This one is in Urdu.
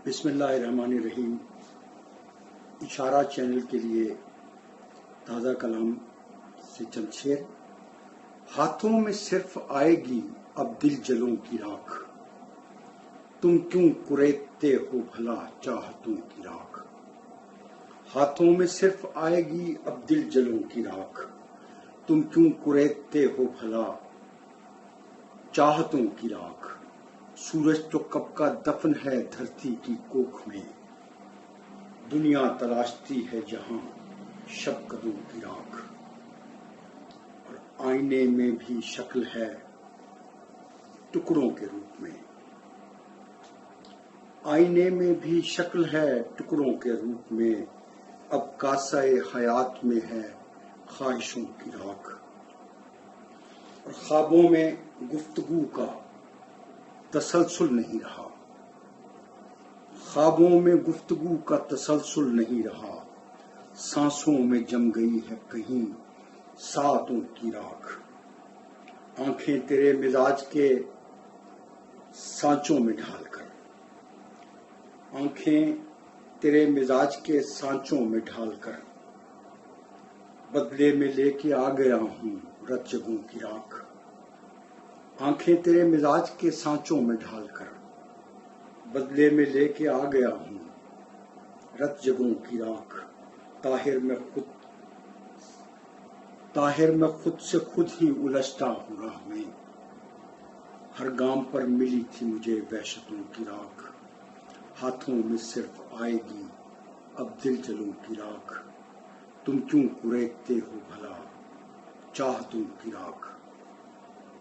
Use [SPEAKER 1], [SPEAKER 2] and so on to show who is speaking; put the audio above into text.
[SPEAKER 1] بسم اللہ الرحمن الرحیم۔ اشارہ چینل کے لیے تازہ کلام سے چند شعر۔ ہاتھوں میں صرف آئے گی اب دل جلوں کی راکھ، تم کیوں کریدتے ہو بھلا چاہتوں کی راکھ۔ ہاتھوں میں صرف آئے گی اب دل جلوں کی راکھ، تم کیوں کریدتے ہو بھلا چاہتوں کی راکھ۔ سورج تو کب کا دفن ہے دھرتی کی کوکھ میں، دنیا تلاشتی ہے جہاں شب قدوں کی راکھ۔ اور آئینے میں بھی شکل ہے ٹکڑوں کے روپ میں، آئینے میں بھی شکل ہے ٹکڑوں کے روپ میں، اب کاسہ حیات میں ہے خواہشوں کی راکھ۔ اور خوابوں میں گفتگو کا تسلسل نہیں رہا، خوابوں میں گفتگو کا تسلسل نہیں رہا، سانسوں میں جم گئی ہے کہیں ساعتوں کی راکھ۔ آنکھیں تیرے مزاج کے سانچوں میں ڈھال کر، آنکھیں تیرے مزاج کے سانچوں میں ڈھال کر، بدلے میں لے کے آ گیا ہوں رت جگوں کی راکھ۔ آنکھیں تیرے مزاج کے سانچوں میں ڈھال کر، بدلے میں لے کے آ گیا ہوں رت جگوں کی راکھ۔ طاہر میں خود سے خود ہی الجھتا ہوں راہ میں، ہر گام پر ملی تھی مجھے وحشتوں کی راکھ۔ ہاتھوں میں صرف آئے گی اب دل جلوں کی راکھ، تم کیوں کریدتے ہو بھلا چاہتوں کی راکھ۔